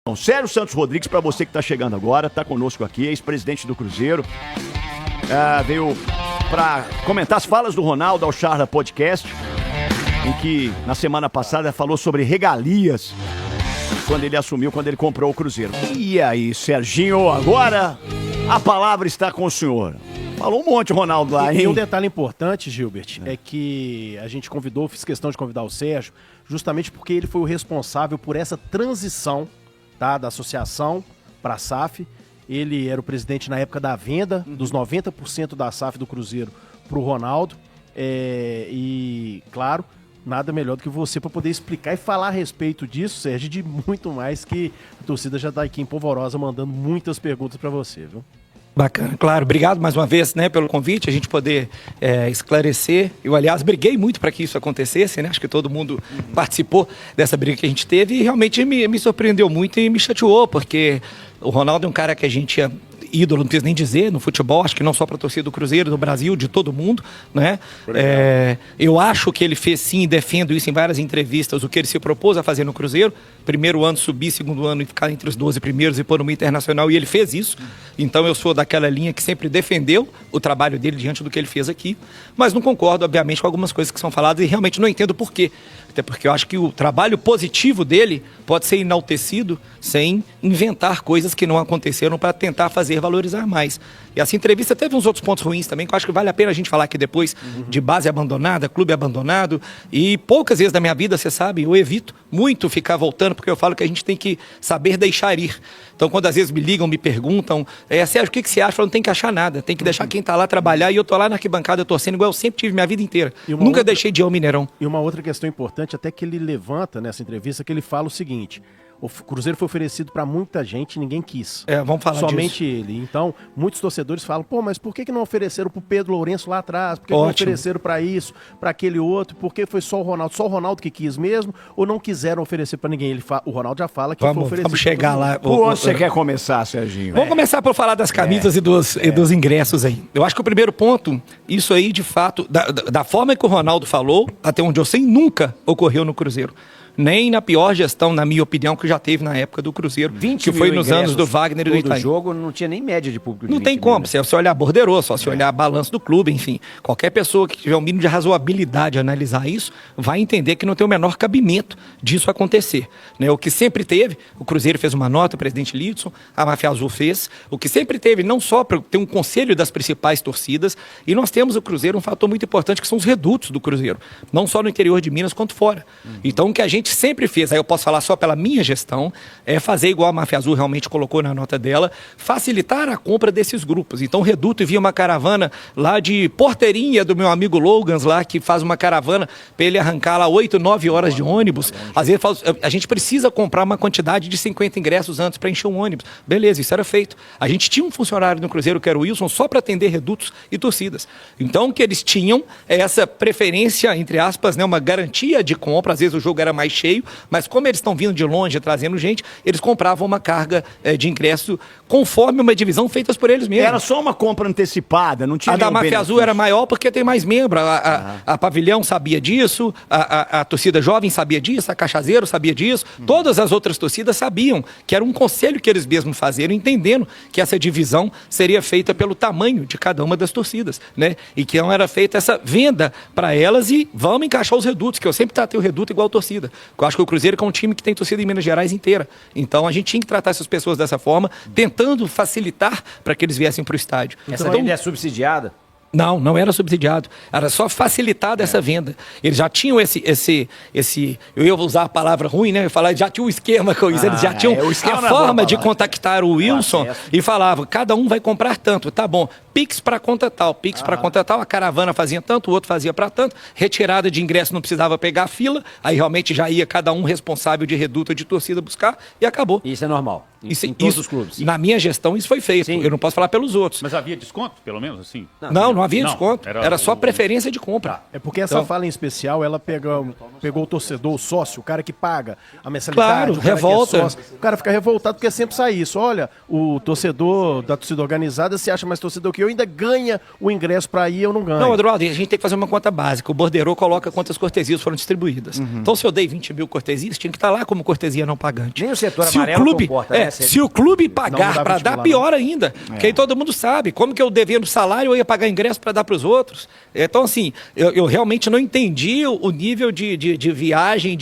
Bom, Sérgio Santos Rodrigues, para você que está chegando agora, está conosco aqui, ex-presidente do Cruzeiro. Veio para comentar as falas do Ronaldo ao Charla Podcast, em que na semana passada falou sobre regalias quando ele assumiu, quando ele comprou o Cruzeiro. E aí, Serginho, agora a palavra está com o senhor. Falou um monte, Ronaldo, lá, hein? E um detalhe importante, Gilbert, é que a gente fiz questão de convidar o Sérgio, justamente porque ele foi o responsável por essa transição, tá, da associação para a SAF. Ele era o presidente na época da venda dos 90% da SAF do Cruzeiro para o Ronaldo. E, claro, nada melhor do que você para poder explicar e falar a respeito disso, Sérgio, de muito mais, que a torcida já está aqui em Polvorosa mandando muitas perguntas para você, viu? Bacana, claro. Obrigado mais uma vez, né, pelo convite, a gente poder esclarecer. Eu, aliás, briguei muito para que isso acontecesse, né? Acho que todo mundo participou dessa briga que a gente teve e realmente me surpreendeu muito e me chateou, porque o Ronaldo é um cara que a gente ídolo, não preciso nem dizer, no futebol, acho que não só para a torcida do Cruzeiro, do Brasil, de todo mundo, né? Eu acho que ele fez sim, defendo isso em várias entrevistas, o que ele se propôs a fazer no Cruzeiro, primeiro ano subir, segundo ano e ficar entre os 12 primeiros e pôr no internacional, e ele fez isso. Então eu sou daquela linha que sempre defendeu o trabalho dele diante do que ele fez aqui, mas não concordo, obviamente, com algumas coisas que são faladas e realmente não entendo por quê. Até porque eu acho que o trabalho positivo dele pode ser enaltecido sem inventar coisas que não aconteceram para tentar fazer valorizar mais. E essa entrevista teve uns outros pontos ruins também, que eu acho que vale a pena a gente falar aqui depois, de base abandonada, clube abandonado, e poucas vezes na minha vida, você sabe, eu evito muito ficar voltando, porque eu falo que a gente tem que saber deixar ir. Então, quando às vezes me ligam, me perguntam, Sérgio, o que você acha? Eu falo, não tem que achar nada, tem que deixar quem está lá trabalhar, e eu tô lá na arquibancada torcendo, igual eu sempre tive minha vida inteira. Nunca deixei de ir ao Mineirão. E uma outra questão importante, até que ele levanta nessa entrevista, que ele fala o seguinte: o Cruzeiro foi oferecido para muita gente, ninguém quis. Vamos falar somente disso. ele. Então, muitos torcedores falam, mas por que não ofereceram pro Pedro Lourenço lá atrás? Por que não ofereceram para isso, para aquele outro? Por que foi só o Ronaldo? Só o Ronaldo que quis mesmo? Ou não quiseram oferecer para ninguém? O Ronaldo já fala que foi oferecido. Vamos chegar lá. Por onde você quer começar, Serginho? Vamos começar por falar das camisas e dos ingressos aí. Eu acho que o primeiro ponto, isso aí de fato, da forma que o Ronaldo falou, até onde eu sei, nunca ocorreu no Cruzeiro. Nem na pior gestão, na minha opinião, que já teve na época do Cruzeiro, que foi nos anos do Wagner e do Itaí. Jogo não tinha nem média de público. Não tem como, se você olhar borderou, só se olhar balanço do clube, enfim. Qualquer pessoa que tiver um mínimo de razoabilidade a analisar isso, vai entender que não tem o menor cabimento disso acontecer. Né? O que sempre teve, o Cruzeiro fez uma nota, o presidente Lidson, a Máfia Azul fez, o que sempre teve, não só para ter um conselho das principais torcidas, e nós temos o Cruzeiro, um fator muito importante, que são os redutos do Cruzeiro, não só no interior de Minas, quanto fora. Então, o que a gente sempre fez, aí eu posso falar só pela minha gestão, é fazer igual a Máfia Azul realmente colocou na nota dela, facilitar a compra desses grupos. Então o Reduto envia uma caravana lá de Porteirinha do meu amigo Logans lá, que faz uma caravana para ele arrancar lá 8, 9 horas de ônibus. Às vezes a gente precisa comprar uma quantidade de 50 ingressos antes para encher um ônibus. Beleza, isso era feito. A gente tinha um funcionário no Cruzeiro, que era o Wilson, só para atender redutos e torcidas. Então o que eles tinham é essa preferência, entre aspas, né, uma garantia de compra. Às vezes o jogo era mais cheio, mas como eles estão vindo de longe, trazendo gente, eles compravam uma carga de ingresso conforme uma divisão feita por eles mesmos. Era só uma compra antecipada, não tinha. A da Máfia Azul era maior porque tem mais membro. A Pavilhão sabia disso, a torcida jovem sabia disso, a Cachazeiro sabia disso, todas as outras torcidas sabiam que era um conselho que eles mesmos faziam, entendendo que essa divisão seria feita pelo tamanho de cada uma das torcidas, né? E que não era feita essa venda para elas e vamos encaixar os redutos, que eu sempre tratei o reduto igual a torcida. Eu acho que o Cruzeiro é um time que tem torcida em Minas Gerais inteira. Então a gente tinha que tratar essas pessoas dessa forma, tentando facilitar para que eles viessem para o estádio. Essa venda é subsidiada? Não, não era subsidiado. Era só facilitar essa venda. Eles já tinham esse... Eu ia usar a palavra ruim, né? Eu falar, já tinha um esquema com isso. Eles já tinham a forma de contactar o Wilson e falavam, cada um vai comprar tanto. Tá bom, Pix para conta tal, Pix para conta tal. A caravana fazia tanto, o outro fazia para tanto. Retirada de ingresso não precisava pegar a fila. Aí realmente já ia cada um responsável de reduto de torcida buscar e acabou. Isso é normal? Em todos os clubes? Na minha gestão isso foi feito. Sim. Eu não posso falar pelos outros. Mas havia desconto, pelo menos, assim? Não havia desconto. Era só preferência de compra. É porque essa fala em especial, ela pegou o torcedor, o sócio, o cara que paga a mensalidade. Claro, revolta. O cara fica revoltado porque sempre sai isso. Olha, o torcedor da torcida organizada se acha mais torcedor que Borderô ainda ganha o ingresso para ir, eu não ganho. Não, Adroaldo, a gente tem que fazer uma conta básica. O Borderô coloca quantas cortesias foram distribuídas. Então, se eu dei 20 mil cortesias, tinha que estar lá como cortesia não pagante. Nem o setor Se amarelo o clube, comporta, né? se o clube Não pagar dá para dar, vestibular, pior ainda. Porque aí todo mundo sabe. Como que eu devendo salário, eu ia pagar ingresso para dar para os outros? Então, assim, eu realmente não entendi o nível de viagem,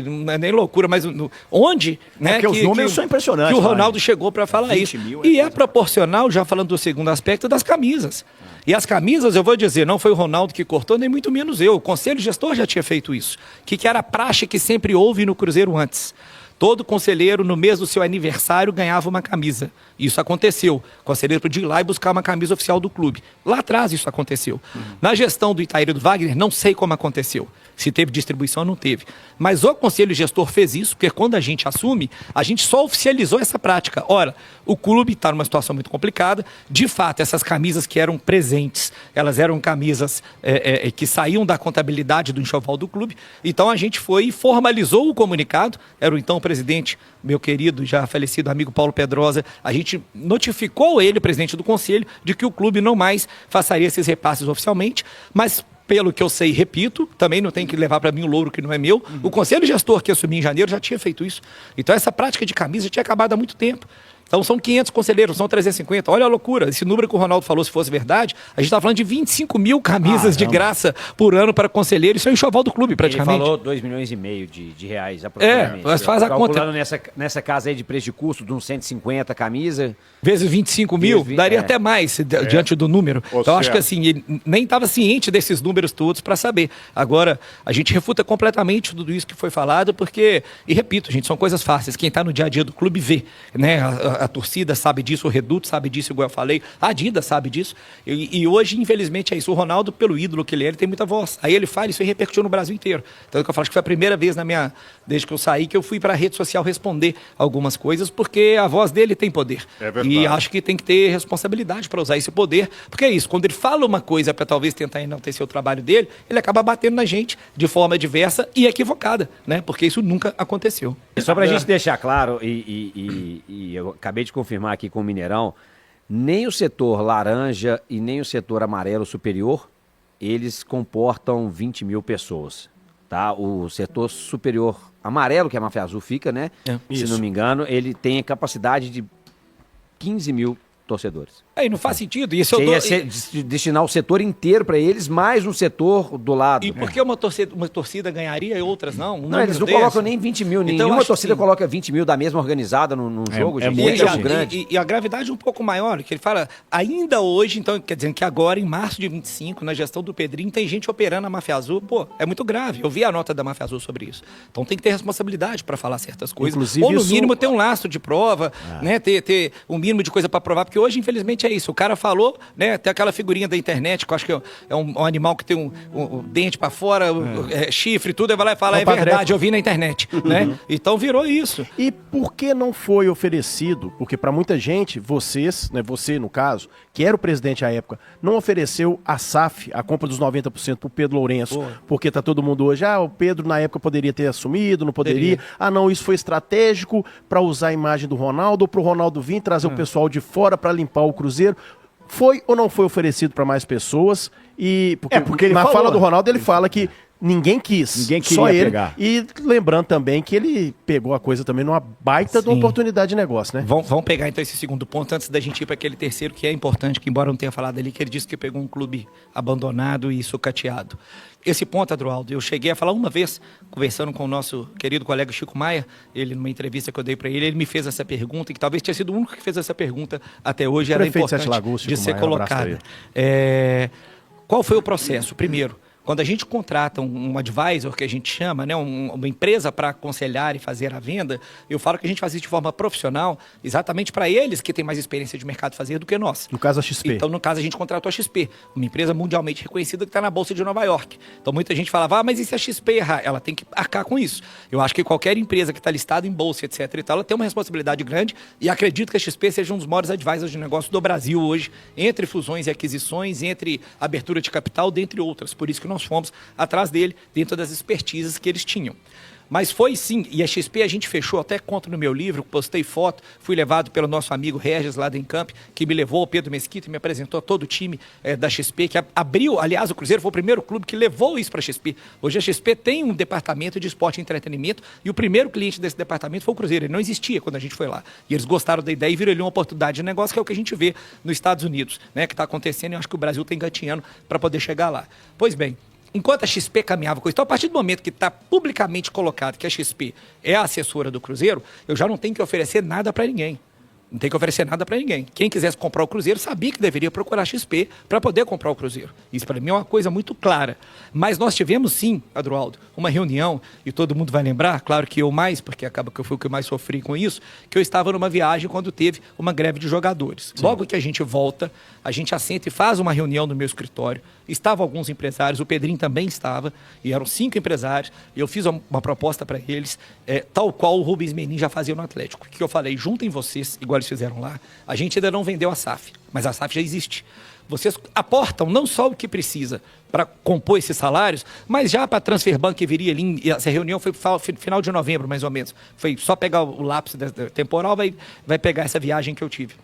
não é nem loucura, mas onde, né? Porque os números são impressionantes. Que o lá, Ronaldo né? chegou para falar 20 isso. mil E é proporcional, já falando do segundo aspecto, das camisas. E as camisas, eu vou dizer, não foi o Ronaldo que cortou, nem muito menos eu. O Conselho Gestor já tinha feito isso. Que era a praxe que sempre houve no Cruzeiro antes. Todo conselheiro, no mês do seu aniversário, ganhava uma camisa. Isso aconteceu. O conselheiro podia ir lá e buscar uma camisa oficial do clube. Lá atrás isso aconteceu. Na gestão do Itaíra e do Wagner, não sei como aconteceu. Se teve distribuição ou não teve. Mas o Conselho Gestor fez isso, porque quando a gente assume, a gente só oficializou essa prática. Ora, o clube está numa situação muito complicada. De fato, essas camisas que eram presentes, elas eram camisas que saíam da contabilidade do enxoval do clube. Então a gente foi e formalizou o comunicado. Era o então presidente, meu querido, já falecido amigo Paulo Pedrosa. A gente notificou ele, presidente do conselho, de que o clube não mais façaria esses repasses oficialmente, mas pelo que eu sei, repito, também não tem que levar para mim o louro que não é meu. O conselho gestor que assumi em janeiro já tinha feito isso. Então essa prática de camisa já tinha acabado há muito tempo. Então são 500 conselheiros, são 350. Olha a loucura. Esse número que o Ronaldo falou, se fosse verdade, a gente está falando de 25 mil camisas de graça por ano para conselheiro. Isso é o enxoval do clube, praticamente. Ele falou 2,5 milhões de reais aproximadamente. Mas faz a conta. Nessa casa aí de preço de custo, de uns 150 camisa. Vezes 25 mil, daria até mais diante do número. Então acho que assim, ele nem estava ciente desses números todos para saber. Agora, a gente refuta completamente tudo isso que foi falado, porque, e repito, gente, são coisas fáceis. Quem está no dia a dia do clube vê, né? A torcida sabe disso, o Reduto sabe disso, igual eu falei, a Adidas sabe disso. E hoje, infelizmente, é isso. O Ronaldo, pelo ídolo que ele tem muita voz. Aí ele fala, isso aí repercutiu no Brasil inteiro. Então, eu falo que foi a primeira vez desde que eu saí, que eu fui para a rede social responder algumas coisas, porque a voz dele tem poder. É verdade. E acho que tem que ter responsabilidade para usar esse poder, porque é isso, quando ele fala uma coisa para talvez tentar enaltecer o trabalho dele, ele acaba batendo na gente de forma diversa e equivocada, né? Porque isso nunca aconteceu. Só pra gente deixar claro, e eu acabei de confirmar aqui com o Mineirão, nem o setor laranja e nem o setor amarelo superior, eles comportam 20 mil pessoas, tá? O setor superior amarelo, que a Máfia Azul fica, né? Se não me engano, ele tem a capacidade de 15 mil torcedores. Aí não faz sentido. E destinar o setor inteiro para eles, mais um setor do lado. E por que uma torcida ganharia e outras não? Não, eles não colocam nem 20 mil. Então, nenhuma torcida coloca 20 mil da mesma organizada num jogo. É gente. muito grande. E a gravidade é um pouco maior, que ele fala, ainda hoje, então, quer dizer que agora, em março de 25, na gestão do Pedrinho, tem gente operando a Máfia Azul. Pô, é muito grave. Eu vi a nota da Máfia Azul sobre isso. Então tem que ter responsabilidade para falar certas coisas. Inclusive, ou no mínimo ter um lastro de prova, né? Ter um mínimo de coisa para provar, porque hoje, infelizmente, é isso. O cara falou, né? Tem aquela figurinha da internet, que eu acho que é um animal que tem um dente para fora, chifre, tudo, aí vai lá e fala, é verdade, eu vi na internet, né? Então virou isso. E por que não foi oferecido? Porque para muita gente, vocês, né, você no caso, que era o presidente à época, não ofereceu a SAF, a compra dos 90% pro Pedro Lourenço, porque tá todo mundo hoje, o Pedro na época poderia ter assumido, não poderia. Não, isso foi estratégico para usar a imagem do Ronaldo, ou pro Ronaldo vir trazer o pessoal de fora para limpar o Cruzeiro. Foi ou não foi oferecido para mais pessoas? E porque ele na falou, fala do Ronaldo ele fala que ninguém quis, Ninguém queria só ele. pegar. E lembrando também que ele pegou a coisa também numa baita de uma oportunidade de negócio, né? Vamos pegar então esse segundo ponto antes da gente ir para aquele terceiro que é importante, que embora eu não tenha falado ali, que ele disse que pegou um clube abandonado e sucateado. Esse ponto, Adroaldo, eu cheguei a falar uma vez, conversando com o nosso querido colega Chico Maia, ele numa entrevista que eu dei para ele me fez essa pergunta, e que talvez tenha sido o único que fez essa pergunta até hoje, era importante de ser colocada. Qual foi o processo? Primeiro, quando a gente contrata um advisor, que a gente chama, né, uma empresa para aconselhar e fazer a venda, eu falo que a gente faz isso de forma profissional, exatamente para eles que têm mais experiência de mercado fazer do que nós. No caso, a XP. Então, no caso, a gente contratou a XP, uma empresa mundialmente reconhecida que está na Bolsa de Nova York. Então, muita gente falava, mas e se a XP errar? Ela tem que arcar com isso. Eu acho que qualquer empresa que está listada em bolsa, etc. e tal, ela tem uma responsabilidade grande e acredito que a XP seja um dos maiores advisors de negócio do Brasil hoje, entre fusões e aquisições, entre abertura de capital, dentre outras. Por isso que nós fomos atrás dele, dentro das expertises que eles tinham. Mas foi sim, e a XP a gente fechou, até conto no meu livro, postei foto, fui levado pelo nosso amigo Regis lá da Encamp, que me levou, o Pedro Mesquita, e me apresentou todo o time da XP, que abriu, aliás, o Cruzeiro foi o primeiro clube que levou isso para a XP. Hoje a XP tem um departamento de esporte e entretenimento, e o primeiro cliente desse departamento foi o Cruzeiro, ele não existia quando a gente foi lá. E eles gostaram da ideia e viram ali uma oportunidade de negócio, que é o que a gente vê nos Estados Unidos, né, que está acontecendo, e eu acho que o Brasil está engatinhando para poder chegar lá. Pois bem, enquanto a XP caminhava com isso, então a partir do momento que está publicamente colocado que a XP é a assessora do Cruzeiro, eu já não tenho que oferecer nada para ninguém. Não tem que oferecer nada para ninguém. Quem quisesse comprar o Cruzeiro sabia que deveria procurar a XP para poder comprar o Cruzeiro. Isso para mim é uma coisa muito clara. Mas nós tivemos sim, Adroaldo, uma reunião, e todo mundo vai lembrar, claro que eu mais, porque acaba que eu fui o que mais sofri com isso, que eu estava numa viagem quando teve uma greve de jogadores. Sim. Logo que a gente volta, a gente assenta e faz uma reunião no meu escritório. Estavam alguns empresários, o Pedrinho também estava, e eram 5 empresários, e eu fiz uma proposta para eles, tal qual o Rubens Menin já fazia no Atlético, que eu falei, juntem vocês, igual eles fizeram lá, a gente ainda não vendeu a SAF, mas a SAF já existe. Vocês aportam não só o que precisa para compor esses salários, mas já para a Transferbank que viria ali, essa reunião foi final de novembro, mais ou menos, foi só pegar o lápis temporal, vai pegar essa viagem que eu tive.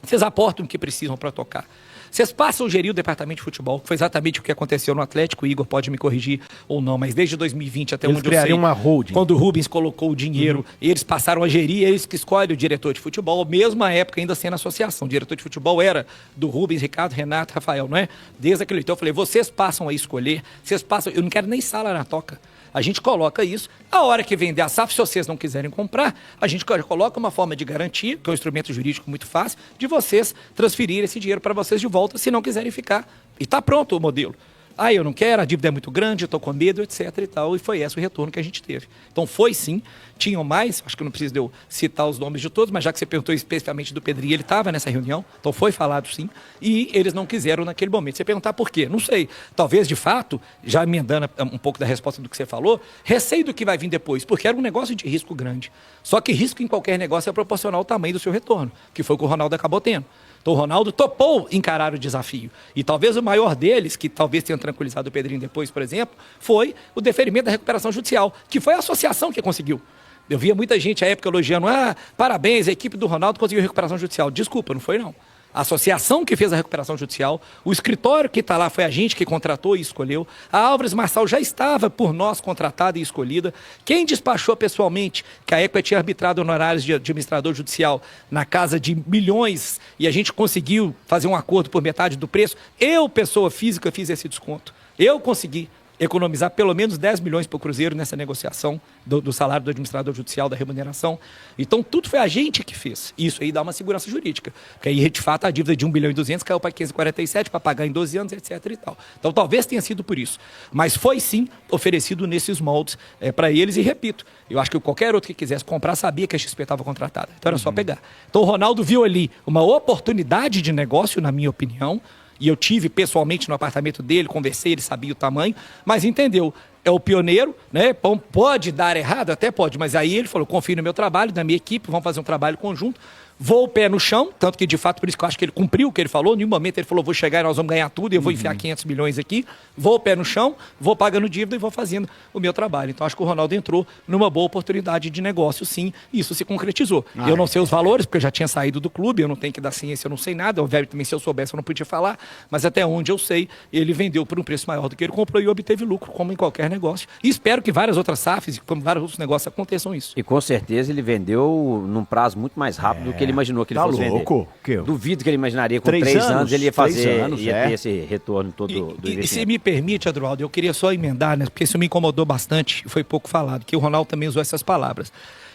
Vocês aportam o que precisam para tocar. Vocês passam a gerir o departamento de futebol, que foi exatamente o que aconteceu no Atlético, o Igor pode me corrigir ou não, mas desde 2020 até eles onde eu sei, uma holding. Quando o Rubens colocou o dinheiro, eles passaram a gerir, eles que escolhem o diretor de futebol, mesmo na época ainda sendo associação. O diretor de futebol era do Rubens, Ricardo, Renato, Rafael, não é? Desde aquele então eu falei, vocês passam a escolher, vocês passam, eu não quero nem sala na toca. A gente coloca isso, a hora que vender a SAF, se vocês não quiserem comprar, a gente coloca uma forma de garantia, que é um instrumento jurídico muito fácil, de vocês transferirem esse dinheiro para vocês de volta, se não quiserem ficar. E está pronto o modelo. Ah, eu não quero, a dívida é muito grande, eu estou com medo, etc. e tal. E foi esse o retorno que a gente teve. Então foi sim, tinham mais, acho que não preciso de eu citar os nomes de todos, mas já que você perguntou especificamente do Pedrinho, ele estava nessa reunião, então foi falado sim, e eles não quiseram naquele momento. Você perguntar por quê? Não sei. Talvez, de fato, já emendando um pouco da resposta do que você falou, receio do que vai vir depois, porque era um negócio de risco grande. Só que risco em qualquer negócio é proporcional ao tamanho do seu retorno, que foi o que o Ronaldo acabou tendo. Então o Ronaldo topou encarar o desafio. E talvez o maior deles, que talvez tenha tranquilizado o Pedrinho depois, por exemplo, foi o deferimento da recuperação judicial, que foi a associação que conseguiu. Eu via muita gente à época elogiando, parabéns, a equipe do Ronaldo conseguiu recuperação judicial. Desculpa, não foi não. A associação que fez a recuperação judicial, o escritório que está lá foi a gente que contratou e escolheu. A Álvares Marçal já estava por nós contratada e escolhida. Quem despachou pessoalmente, que a Equity tinha arbitrado honorários de administrador judicial na casa de milhões e a gente conseguiu fazer um acordo por metade do preço, eu, pessoa física, fiz esse desconto. Eu consegui economizar pelo menos 10 milhões para o Cruzeiro nessa negociação do salário do administrador judicial, da remuneração. Então, tudo foi a gente que fez. Isso aí dá uma segurança jurídica. Porque aí, de fato, a dívida de 1 bilhão e 200 caiu para 547 para pagar em 12 anos, etc. e tal. Então, talvez tenha sido por isso. Mas foi, sim, oferecido nesses moldes para eles. E, repito, eu acho que qualquer outro que quisesse comprar sabia que a XP estava contratada. Então, era só pegar. Então, o Ronaldo viu ali uma oportunidade de negócio, na minha opinião, e eu tive pessoalmente no apartamento dele, conversei, ele sabia o tamanho, mas entendeu, é o pioneiro, né? Pode dar errado, até pode, mas aí ele falou, confio no meu trabalho, na minha equipe, vamos fazer um trabalho conjunto, vou o pé no chão, tanto que de fato, por isso que eu acho que ele cumpriu o que ele falou, em nenhum momento ele falou, vou chegar e nós vamos ganhar tudo, e eu vou enfiar 500 milhões aqui, vou o pé no chão, vou pagando dívida e vou fazendo o meu trabalho. Então acho que o Ronaldo entrou numa boa oportunidade de negócio, sim, e isso se concretizou. Eu não sei os valores, porque eu já tinha saído do clube, eu não tenho que dar ciência, eu não sei nada, obviamente também se eu soubesse eu não podia falar, mas até onde eu sei, ele vendeu por um preço maior do que ele comprou e obteve lucro, como em qualquer negócio. E espero que várias outras SAFs, como vários outros negócios aconteçam isso. E com certeza ele vendeu num prazo muito mais rápido do que ele imaginou que ele fosse vender. Que? Duvido que ele imaginaria com 3 anos ele ia fazer, ter esse retorno todo do investimento. E se me permite, Adroaldo, eu queria só emendar, né, porque isso me incomodou bastante, e foi pouco falado, que o Ronaldo também usou essas palavras.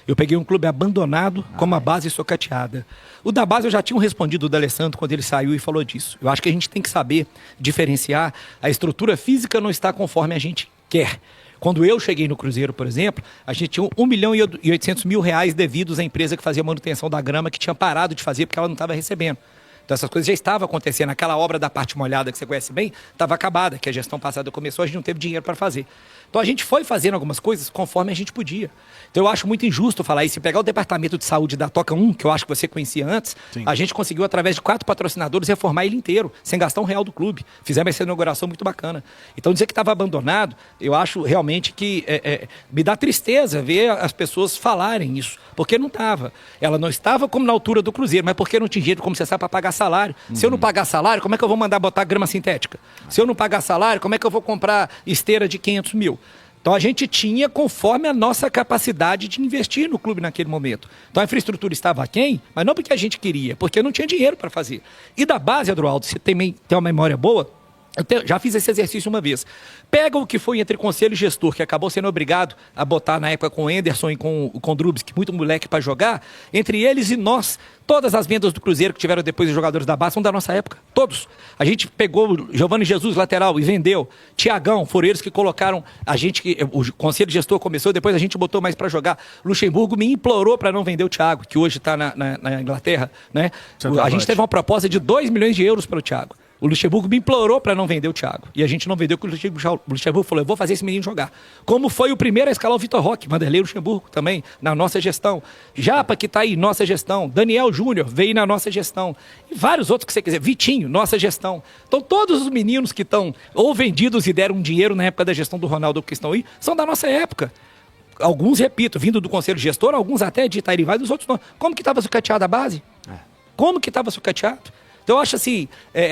Eu peguei um clube abandonado com uma base socateada. O da base eu já tinha respondido do Alessandro quando ele saiu e falou disso. Eu acho que a gente tem que saber diferenciar. A estrutura física não está conforme a gente quer. Quando eu cheguei no Cruzeiro, por exemplo, a gente tinha 1 milhão e 800 mil reais devidos à empresa que fazia manutenção da grama, que tinha parado de fazer porque ela não estava recebendo. Então essas coisas já estavam acontecendo. Aquela obra da parte molhada que você conhece bem, estava acabada, que a gestão passada começou, a gente não teve dinheiro para fazer. Então a gente foi fazendo algumas coisas conforme a gente podia. Então eu acho muito injusto falar isso. Se pegar o departamento de saúde da Toca 1, que eu acho que você conhecia antes, a gente conseguiu, através de 4 patrocinadores, reformar ele inteiro, sem gastar R$1 do clube. Fizemos essa inauguração muito bacana. Então dizer que estava abandonado, eu acho realmente que me dá tristeza ver as pessoas falarem isso, porque não estava. Ela não estava como na altura do Cruzeiro, mas porque não tinha dinheiro, como você sabe, para pagar salário. Se eu não pagar salário, como é que eu vou mandar botar grama sintética? Se eu não pagar salário, como é que eu vou comprar esteira de 500 mil? Então a gente tinha conforme a nossa capacidade de investir no clube naquele momento. Então a infraestrutura estava aquém, mas não porque a gente queria, porque não tinha dinheiro para fazer. E da base, Adroaldo, você tem uma memória boa, já fiz esse exercício uma vez. Pega o que foi entre conselho e gestor, que acabou sendo obrigado a botar na época com o Anderson e com o Drubs, muito moleque para jogar, entre eles e nós, todas as vendas do Cruzeiro que tiveram depois de jogadores da base são da nossa época, todos. A gente pegou o Giovanni Jesus, lateral, e vendeu. Tiagão, foram eles que colocaram a gente, o conselho gestor começou, depois a gente botou mais para jogar. Luxemburgo me implorou para não vender o Thiago, que hoje está na Inglaterra, né? A gente teve uma proposta de 2 milhões de euros para o Thiago. O Luxemburgo me implorou para não vender o Thiago. E a gente não vendeu, porque o Luxemburgo falou, eu vou fazer esse menino jogar. Como foi o primeiro a escalar o Vitor Roque, Vanderlei Luxemburgo também, na nossa gestão. Japa, que está aí, nossa gestão. Daniel Júnior veio na nossa gestão. E vários outros que você quiser. Vitinho, nossa gestão. Então todos os meninos que estão ou vendidos e deram dinheiro na época da gestão do Ronaldo que estão aí, são da nossa época. Alguns, repito, vindo do conselho gestor, alguns até de Itairivá e os outros não. Como que estava sucateado a base? Como que estava sucateado? Então eu acho assim,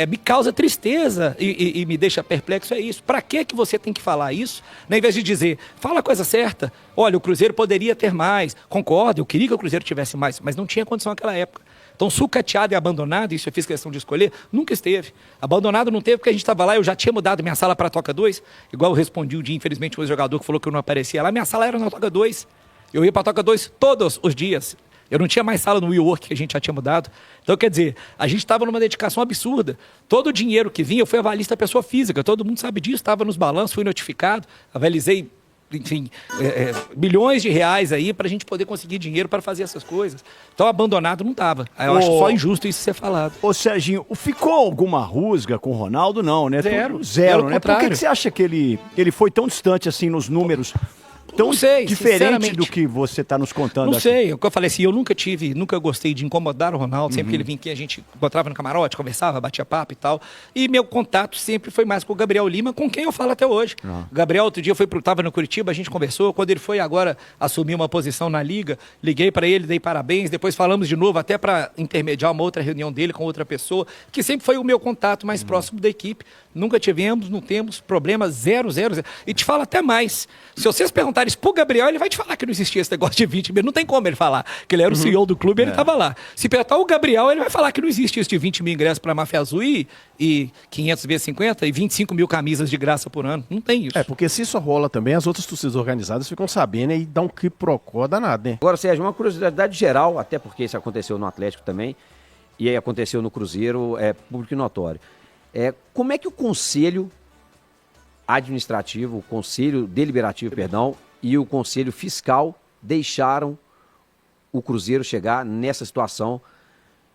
me causa tristeza e me deixa perplexo, é isso. Para que você tem que falar isso, né, em vez de dizer, fala a coisa certa, olha, o Cruzeiro poderia ter mais, concordo, eu queria que o Cruzeiro tivesse mais, mas não tinha condição naquela época. Então sucateado e abandonado, isso eu fiz questão de escolher, nunca esteve. Abandonado não teve porque a gente estava lá, eu já tinha mudado minha sala para a Toca 2, igual eu respondi um dia, infelizmente, um jogador que falou que eu não aparecia lá, minha sala era na Toca 2. Eu ia para a Toca 2 todos os dias. Eu não tinha mais sala no WeWork, que a gente já tinha mudado. Então, quer dizer, a gente estava numa dedicação absurda. Todo o dinheiro que vinha, eu fui avalista pessoa física, todo mundo sabe disso, estava nos balanços, fui notificado, avalizei, enfim, milhões de reais aí para a gente poder conseguir dinheiro para fazer essas coisas. Então, abandonado não estava. Eu acho só injusto isso ser falado. Ô, Serginho, ficou alguma rusga com o Ronaldo? Não, né? Zero. Zero, né? Por que você acha que ele foi tão distante assim nos números? Tão diferente do que você está nos contando Não aqui. sei, o que eu falei assim, eu nunca gostei de incomodar o Ronaldo, sempre que ele vinha aqui a gente encontrava no camarote, conversava, batia papo e tal, e meu contato sempre foi mais com o Gabriel Lima, com quem eu falo até hoje. O Gabriel outro dia estava no Curitiba, a gente conversou, quando ele foi agora assumir uma posição na Liga, liguei para ele, dei parabéns, depois falamos de novo, até para intermediar uma outra reunião dele com outra pessoa, que sempre foi o meu contato mais próximo da equipe. Nunca tivemos, não temos problema, 0. E te falo até mais. Se vocês perguntarem isso pro Gabriel, ele vai te falar que não existia esse negócio de 20 mil. Não tem como ele falar, que ele era o CEO do clube, ele estava lá. Se perguntar o Gabriel, ele vai falar que não existe isso de 20 mil ingressos para a Máfia Azul e 500 vezes 50 e 25 mil camisas de graça por ano. Não tem isso. Porque se isso rola também, as outras torcidas organizadas ficam sabendo e dá um quiprocó danado, né? Agora, Sérgio, uma curiosidade geral, até porque isso aconteceu no Atlético também, e aí aconteceu no Cruzeiro, é público e notório. Como é que o conselho administrativo, o conselho deliberativo, perdão, e o conselho fiscal deixaram o Cruzeiro chegar nessa situação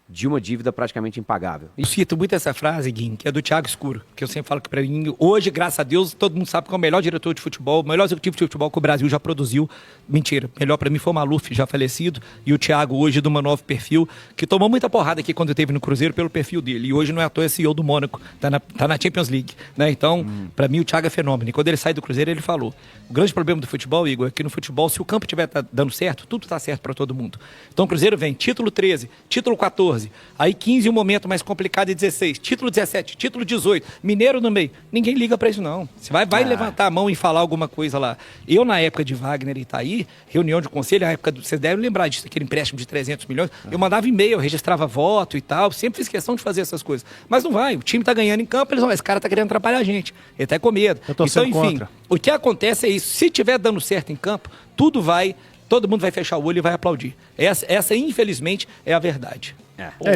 de uma dívida praticamente impagável? Eu cito muito essa frase, Guim, que é do Thiago Escuro, que eu sempre falo que para mim, hoje, graças a Deus, todo mundo sabe que é o melhor diretor de futebol, o melhor executivo de futebol que o Brasil já produziu. Mentira, melhor para mim foi o Maluf, já falecido, e o Thiago hoje do Novo Perfil, que tomou muita porrada aqui quando esteve no Cruzeiro pelo perfil dele, e hoje não é à toa, é CEO do Mônaco, tá na Champions League, né? Então, para mim o Thiago é fenômeno, e quando ele sai do Cruzeiro ele falou, o grande problema do futebol, Igor, é que no futebol, se o campo estiver dando certo, tudo tá certo para todo mundo. Então o Cruzeiro vem, título 13, título 14, aí 15 um momento mais complicado e 16, título 17, título 18, Mineiro no meio. Ninguém liga pra isso não. Você vai levantar a mão e falar alguma coisa lá. Eu na época de Wagner e Itaí, reunião de conselho, na época vocês devem lembrar disso, aquele empréstimo de 300 milhões, eu mandava e-mail, registrava voto e tal, sempre fiz questão de fazer essas coisas. Mas não vai, o time tá ganhando em campo, eles vão, esse cara tá querendo atrapalhar a gente, ele tá com medo. Então, enfim, contra. O que acontece é isso, se tiver dando certo em campo, todo mundo vai fechar o olho e vai aplaudir. Essa infelizmente, é a verdade.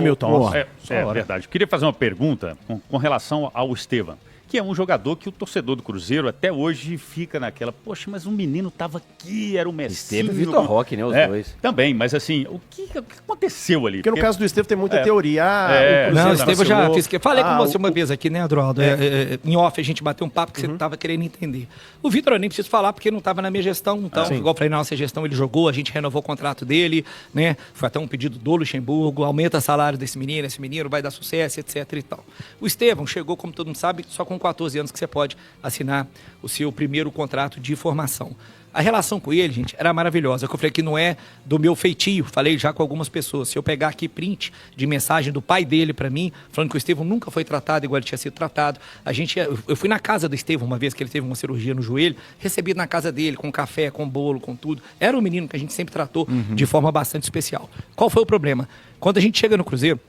Milton. É verdade. Eu queria fazer uma pergunta com relação ao Estevam. que é um jogador que o torcedor do Cruzeiro até hoje fica naquela, poxa, mas um menino tava aqui, era o Messinho. Esteve Vitor Roque, né, os dois. Também, mas assim, o que aconteceu ali? Porque no caso do Estevão tem muita teoria. É. O Não, Cruzeiro Estevão já vacilou. fiz. Falei com você uma vez aqui, né, Adroaldo? Em off a gente bateu um papo que você estava querendo entender. O Vitor eu nem preciso falar porque não estava na minha gestão. Então, igual eu falei, na nossa gestão ele jogou, a gente renovou o contrato dele, né? Foi até um pedido do Luxemburgo, aumenta o salário desse menino, esse menino vai dar sucesso, etc e tal. O Estevão chegou, como todo mundo sabe, só com 14 anos que você pode assinar o seu primeiro contrato de formação. A relação com ele, gente, era maravilhosa. Que eu falei que não é do meu feitio. Falei já com algumas pessoas. Se eu pegar aqui print de mensagem do pai dele para mim, falando que o Estevão nunca foi tratado igual ele tinha sido tratado. Eu fui na casa do Estevão uma vez que ele teve uma cirurgia no joelho, recebido na casa dele, com café, com bolo, com tudo. Era um menino que a gente sempre tratou de forma bastante especial. Qual foi o problema? Quando a gente chega no Cruzeiro,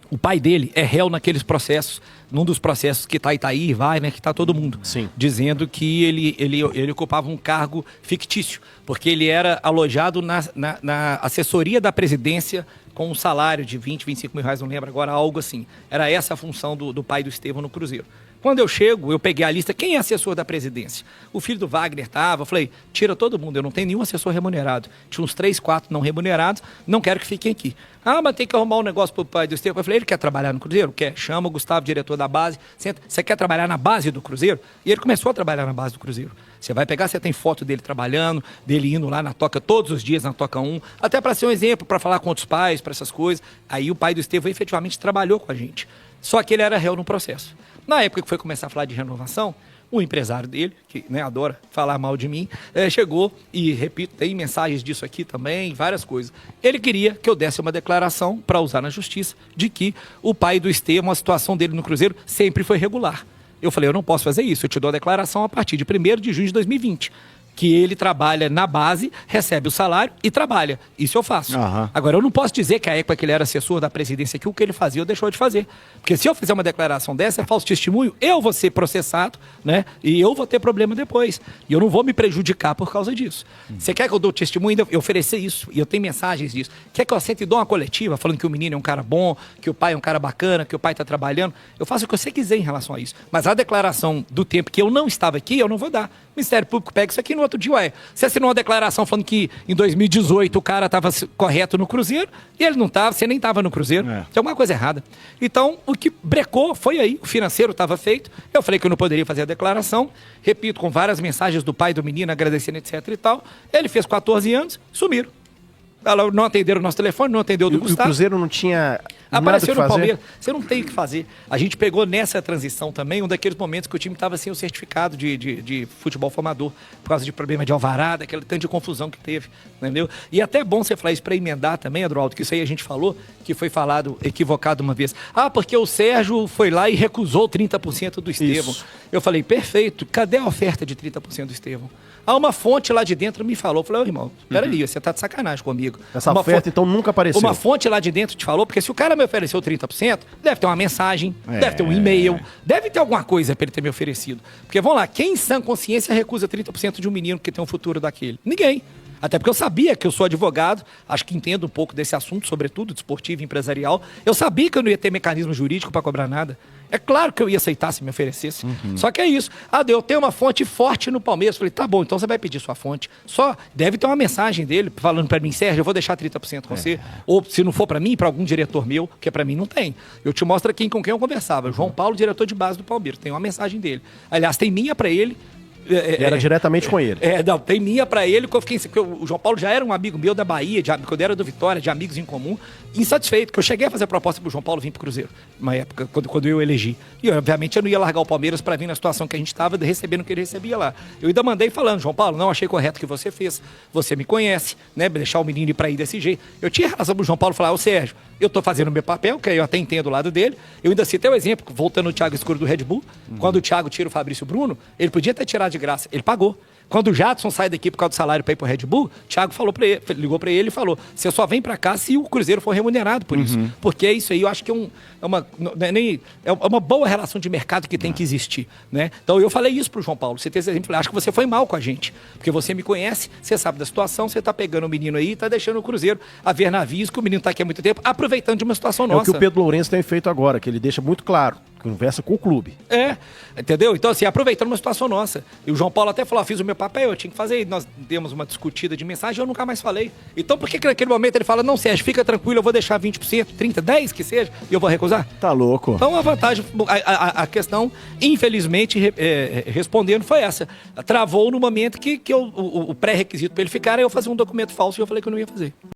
o pai dele é réu naqueles processos, num dos processos que tá Itaí, vai, né, que tá todo mundo. Sim. Dizendo que ele ocupava um cargo fictício, porque ele era alojado na assessoria da presidência com um salário de 20, 25 mil reais, não lembro agora, algo assim. Era essa a função do pai do Estevão no Cruzeiro. Quando eu chego, eu peguei a lista, quem é assessor da presidência? O filho do Wagner estava, eu falei, tira todo mundo, eu não tenho nenhum assessor remunerado. Tinha uns 3, 4 não remunerados, não quero que fiquem aqui. Ah, mas tem que arrumar um negócio pro pai do Estevão. Eu falei, ele quer trabalhar no Cruzeiro? Quer? Chama o Gustavo, diretor da base, senta, você quer trabalhar na base do Cruzeiro? E ele começou a trabalhar na base do Cruzeiro. Você vai pegar, você tem foto dele trabalhando, dele indo lá na Toca todos os dias, na Toca 1, até para ser um exemplo, para falar com outros pais, para essas coisas. Aí o pai do Estevão efetivamente trabalhou com a gente. Só que ele era réu no processo. Na época que foi começar a falar de renovação, o empresário dele, que adora falar mal de mim, chegou e, repito, tem mensagens disso aqui também, várias coisas. Ele queria que eu desse uma declaração para usar na justiça de que o pai do Estevão, a situação dele no Cruzeiro sempre foi regular. Eu falei, eu não posso fazer isso, eu te dou a declaração a partir de 1º de junho de 2020. Que ele trabalha na base, recebe o salário e trabalha. Isso eu faço. Agora, eu não posso dizer que a época que ele era assessor da presidência, que o que ele fazia, eu deixou de fazer. Porque se eu fizer uma declaração dessa, é falso testemunho, eu vou ser processado, né? E eu vou ter problema depois. E eu não vou me prejudicar por causa disso. Você quer que eu dou testemunho? Eu oferecer isso. E eu tenho mensagens disso. Quer que eu assente e dou uma coletiva, falando que o menino é um cara bom, que o pai é um cara bacana, que o pai está trabalhando? Eu faço o que você quiser em relação a isso. Mas a declaração do tempo que eu não estava aqui, eu não vou dar. O Ministério Público pega isso aqui no outro dia, você assinou uma declaração falando que em 2018 o cara estava correto no Cruzeiro e ele não estava, você nem estava no Cruzeiro. Tem alguma coisa errada. Então, o que brecou foi aí, o financeiro estava feito, eu falei que eu não poderia fazer a declaração, repito, com várias mensagens do pai do menino, agradecendo, etc e tal. Ele fez 14 anos, sumiram. Não atenderam o nosso telefone, não atendeu o do Gustavo. O Cruzeiro não tinha apareceu nada no que fazer? Palmeiras. Você não tem o que fazer. A gente pegou nessa transição também um daqueles momentos que o time estava sem o certificado de futebol formador, por causa de problema de alvará, daquele tanto de confusão que teve, entendeu? E até é bom você falar isso para emendar também, Adroaldo, que isso aí a gente falou, que foi falado equivocado uma vez. Ah, porque o Sérgio foi lá e recusou 30% do Estevão. Isso. Eu falei, perfeito, cadê a oferta de 30% do Estevão? Ah, uma fonte lá de dentro me falou. Eu falei, irmão, peraí, você tá de sacanagem comigo. Essa oferta, então, nunca apareceu. Uma fonte lá de dentro te falou, porque se o cara me ofereceu 30%, deve ter uma mensagem, deve ter um e-mail, deve ter alguma coisa para ele ter me oferecido. Porque, vamos lá, quem em sã consciência recusa 30% de um menino que tem um futuro daquele? Ninguém. Até porque eu sabia que eu sou advogado, acho que entendo um pouco desse assunto, sobretudo desportivo e empresarial. Eu sabia que eu não ia ter mecanismo jurídico para cobrar nada. É claro que eu ia aceitar se me oferecesse. Só que é isso. Ah, eu tenho uma fonte forte no Palmeiras. Falei, tá bom, então você vai pedir sua fonte. Só deve ter uma mensagem dele falando para mim, Sérgio, eu vou deixar 30% com você. Ou se não for para mim, para algum diretor meu, porque para mim não tem. Eu te mostro aqui com quem eu conversava. João Paulo, diretor de base do Palmeiras. Tem uma mensagem dele. Aliás, tem minha para ele. Era diretamente com ele. Não, tem minha pra ele, que eu fiquei, que o João Paulo já era um amigo meu da Bahia, quando era do Vitória, de amigos em comum, insatisfeito, que eu cheguei a fazer a proposta pro João Paulo vir pro Cruzeiro, uma época, quando eu elegi. E, obviamente, eu não ia largar o Palmeiras pra vir na situação que a gente tava, recebendo o que ele recebia lá. Eu ainda mandei falando, João Paulo, não achei correto o que você fez, você me conhece, né, deixar o menino ir pra ir desse jeito. Eu tinha razão pro João Paulo falar, ô Sérgio, eu tô fazendo o meu papel, que eu até entendo o lado dele. Eu ainda citei o exemplo, voltando no Thiago Escuro do Red Bull, quando o Thiago tira o Fabrício Bruno, ele podia ter tirado de graça, ele pagou. Quando o Jadson sai daqui por causa do salário para ir pro Red Bull, o Thiago falou para ele, ligou para ele e falou: você só vem para cá se o Cruzeiro for remunerado por isso. Porque isso aí eu acho que é uma boa relação de mercado que tem que existir, né? Então eu falei isso pro João Paulo. Você tem esse exemplo, acho que você foi mal com a gente. Porque você me conhece, você sabe da situação, você tá pegando o menino aí e tá deixando o Cruzeiro a ver navios, que o menino tá aqui há muito tempo, aproveitando de uma situação nossa. É o que o Pedro Lourenço tem feito agora, que ele deixa muito claro que conversa com o clube. Entendeu? Então, assim, aproveitando uma situação nossa. E o João Paulo até falou, fiz o meu papel, eu tinha que fazer. E nós demos uma discutida de mensagem e eu nunca mais falei. Então, por que naquele momento ele fala, não, Sérgio, fica tranquilo, eu vou deixar 20%, 30%, 10% que seja, e eu vou recusar? Tá louco. Então, a vantagem, a questão, infelizmente, respondendo, foi essa. Travou no momento que o pré-requisito para ele ficar era eu fazer um documento falso e eu falei que eu não ia fazer.